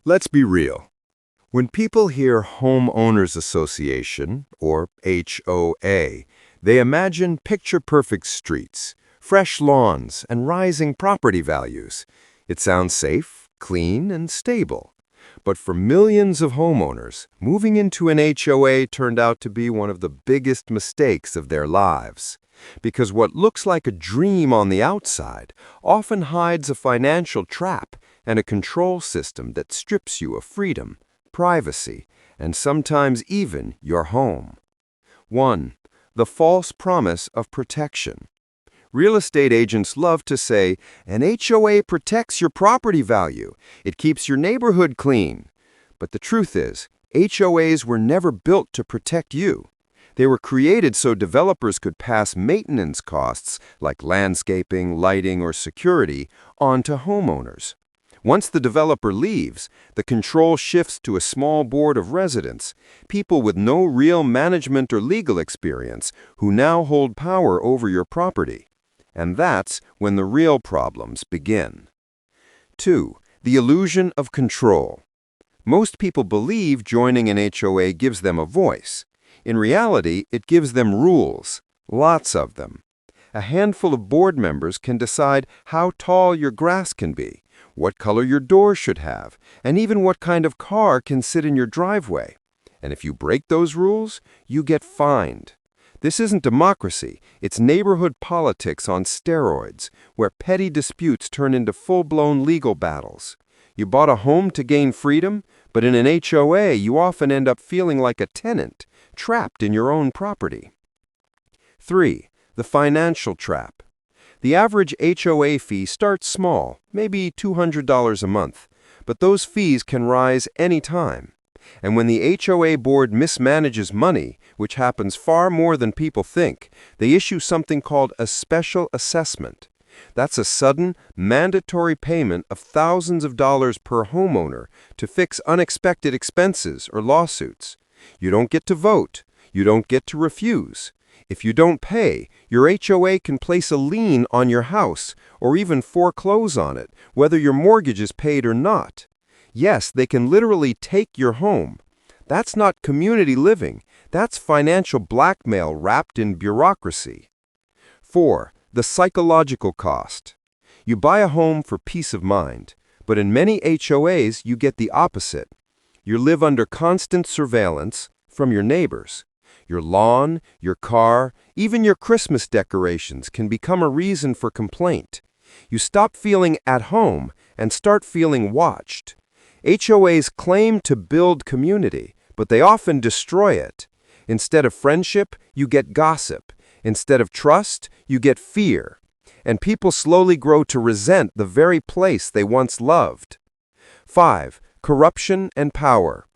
Let's be real. When people hear Homeowners Association, or HOA, they imagine picture-perfect streets, fresh lawns, and rising property values. It sounds safe, clean, and stable. But for millions of homeowners, moving into an HOA turned out to be one of the biggest mistakes of their lives. Because what looks like a dream on the outside often hides a financial trap and a control system that strips you of freedom, privacy, and sometimes even your home. 1. The false promise of protection. Real estate agents love to say, an HOA protects your property value. It keeps your neighborhood clean. But the truth is, HOAs were never built to protect you. They were created so developers could pass maintenance costs, like landscaping, lighting, or security, on to homeowners. Once the developer leaves, the control shifts to a small board of residents, people with no real management or legal experience, who now hold power over your property. And that's when the real problems begin. 2. The illusion of control. Most people believe joining an HOA gives them a voice. In reality, it gives them rules, lots of them. A handful of board members can decide how tall your grass can be, what color your door should have, and even what kind of car can sit in your driveway. And if you break those rules, you get fined. This isn't democracy, it's neighborhood politics on steroids, where petty disputes turn into full-blown legal battles. You bought a home to gain freedom, but in an HOA you often end up feeling like a tenant, trapped in your own property. 3. The financial trap. The average HOA fee starts small, maybe $200 a month, but those fees can rise any time. And when the HOA board mismanages money, which happens far more than people think, they issue something called a special assessment. That's a sudden, mandatory payment of thousands of dollars per homeowner to fix unexpected expenses or lawsuits. You don't get to vote. You don't get to refuse. If you don't pay, your HOA can place a lien on your house or even foreclose on it, whether your mortgage is paid or not. Yes, they can literally take your home. That's not community living. That's financial blackmail wrapped in bureaucracy. 4. The psychological cost. You buy a home for peace of mind, but in many HOAs you get the opposite. You live under constant surveillance from your neighbors. Your lawn, your car, even your Christmas decorations can become a reason for complaint. You stop feeling at home and start feeling watched. HOAs claim to build community, but they often destroy it. Instead of friendship, you get gossip. Instead of trust, you get fear. And people slowly grow to resent the very place they once loved. 5. Corruption and power.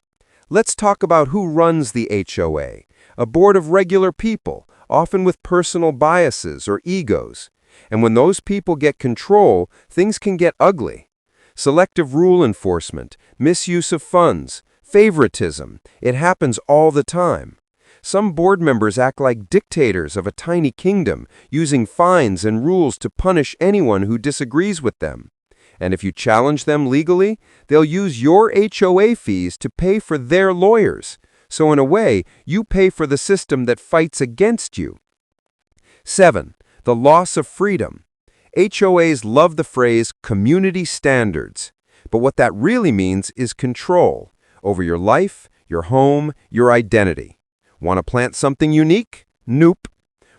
Let's talk about who runs the HOA. A board of regular people, often with personal biases or egos. And when those people get control, things can get ugly. Selective rule enforcement, misuse of funds, favoritism, it happens all the time. Some board members act like dictators of a tiny kingdom, using fines and rules to punish anyone who disagrees with them. And if you challenge them legally, they'll use your HOA fees to pay for their lawyers. So in a way, you pay for the system that fights against you. 7. The loss of freedom. HOAs love the phrase community standards, but what that really means is control over your life, your home, your identity. Want to plant something unique? Nope.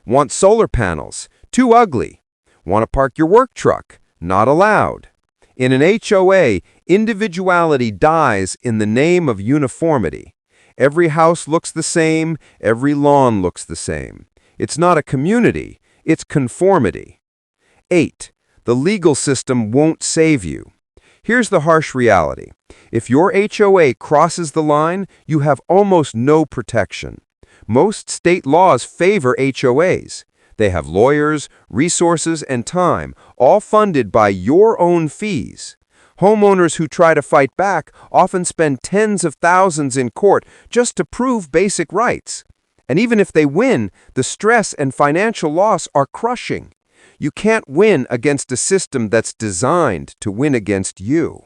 Want solar panels? Too ugly. Want to park your work truck? Not allowed. In an HOA, individuality dies in the name of uniformity. Every house looks the same, every lawn looks the same. It's not a community, it's conformity. 8. The legal system won't save you. Here's the harsh reality. If your HOA crosses the line, you have almost no protection. Most state laws favor HOAs. They have lawyers, resources, and time, all funded by your own fees. Homeowners who try to fight back often spend tens of thousands in court just to prove basic rights. And even if they win, the stress and financial loss are crushing. You can't win against a system that's designed to win against you.